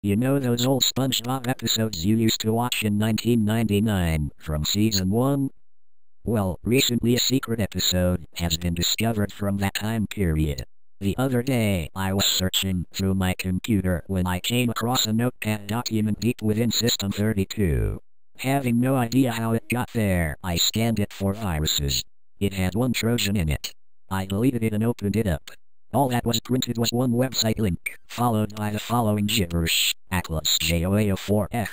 You know those old SpongeBob episodes you used to watch in 1999 from season 1? Well, recently a secret episode has been discovered from that time period. The other day, I was searching through my computer when I came across a notepad document deep within System 32. Having no idea how it got there, I scanned it for viruses. It had one Trojan in it. I deleted it and opened it up. All that was printed was one website link, followed by the following gibberish, atlasjoa4f.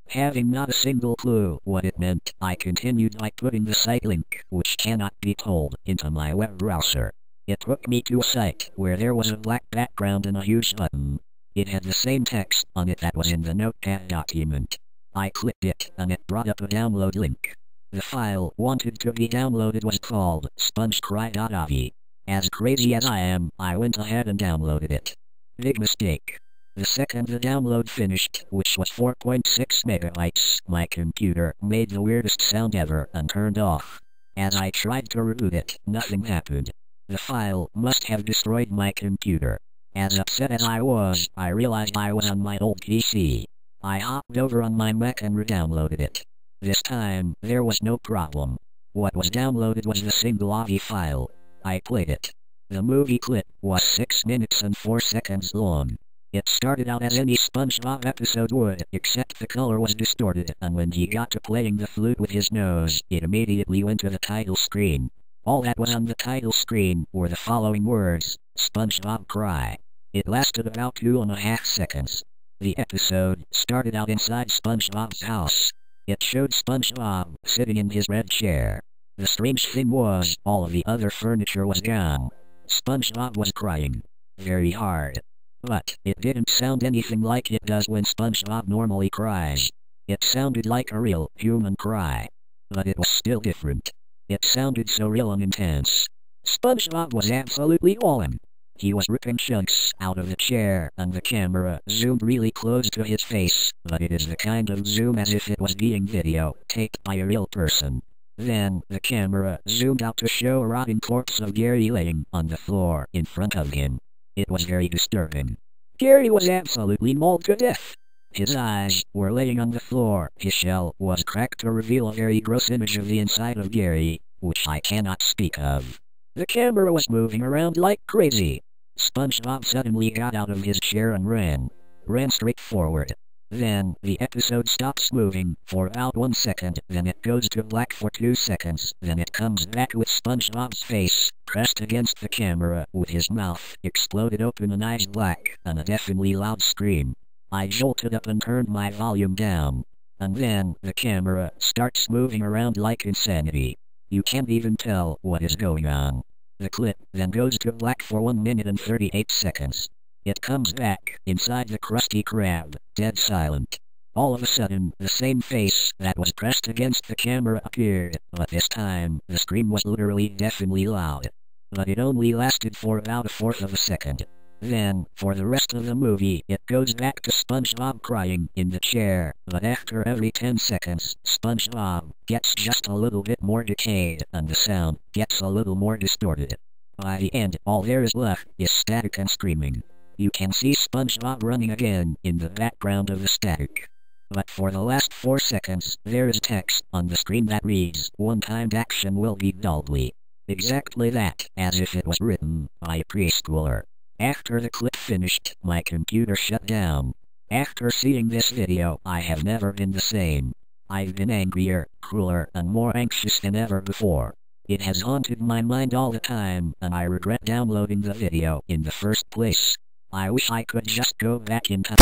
Having not a single clue what it meant, I continued by putting the site link, which cannot be told, into my web browser. It took me to a site where there was a black background and a huge button. It had the same text on it that was in the notepad document. I clicked it, and it brought up a download link. The file wanted to be downloaded was called Spongecry.avi. As crazy as I am, I went ahead and downloaded it. Big mistake. The second the download finished, which was 4.6 megabytes, my computer made the weirdest sound ever and turned off. As I tried to reboot it, nothing happened. The file must have destroyed my computer. As upset as I was, I realized I was on my old PC. I hopped over on my Mac and re-downloaded it. This time, there was no problem. What was downloaded was the single AVI file. I played it. The movie clip was 6 minutes and 4 seconds long. It started out as any SpongeBob episode would, except the color was distorted, and when he got to playing the flute with his nose, it immediately went to the title screen. All that was on the title screen were the following words, SpongeBob Cry. It lasted about 2.5 seconds. The episode started out inside SpongeBob's house. It showed SpongeBob sitting in his red chair. The strange thing was, all of the other furniture was gone. SpongeBob was crying. Very hard. But it didn't sound anything like it does when SpongeBob normally cries. It sounded like a real human cry. But it was still different. It sounded so real and intense. SpongeBob was absolutely bawling. He was ripping chunks out of the chair, and the camera zoomed really close to his face, but it is the kind of zoom as if it was being video taped by a real person. Then, the camera zoomed out to show a rotting corpse of Gary laying on the floor in front of him. It was very disturbing. Gary was absolutely mauled to death. His eyes were laying on the floor. His shell was cracked to reveal a very gross image of the inside of Gary, which I cannot speak of. The camera was moving around like crazy. SpongeBob suddenly got out of his chair and ran straight forward. Then, the episode stops moving for about 1 second, then it goes to black for 2 seconds, then it comes back with SpongeBob's face, pressed against the camera, with his mouth exploded open and eyes black, and a deafeningly loud scream. I jolted up and turned my volume down. And then, the camera starts moving around like insanity. You can't even tell what is going on. The clip then goes to black for 1 minute and 38 seconds. It comes back, inside the Krusty Krab, dead silent. All of a sudden, the same face that was pressed against the camera appeared, but this time, the scream was literally deafeningly loud. But it only lasted for about 1/4 of a second. Then, for the rest of the movie, it goes back to SpongeBob crying in the chair, but after every 10 seconds, SpongeBob gets just a little bit more decayed, and the sound gets a little more distorted. By the end, all there is left is static and screaming. You can see SpongeBob running again in the background of the static. But for the last 4 seconds, there is text on the screen that reads, "One-time action will be Dudley." Exactly that, as if it was written by a preschooler. After the clip finished, my computer shut down. After seeing this video, I have never been the same. I've been angrier, crueler, and more anxious than ever before. It has haunted my mind all the time, and I regret downloading the video in the first place. I wish I could just go back in time.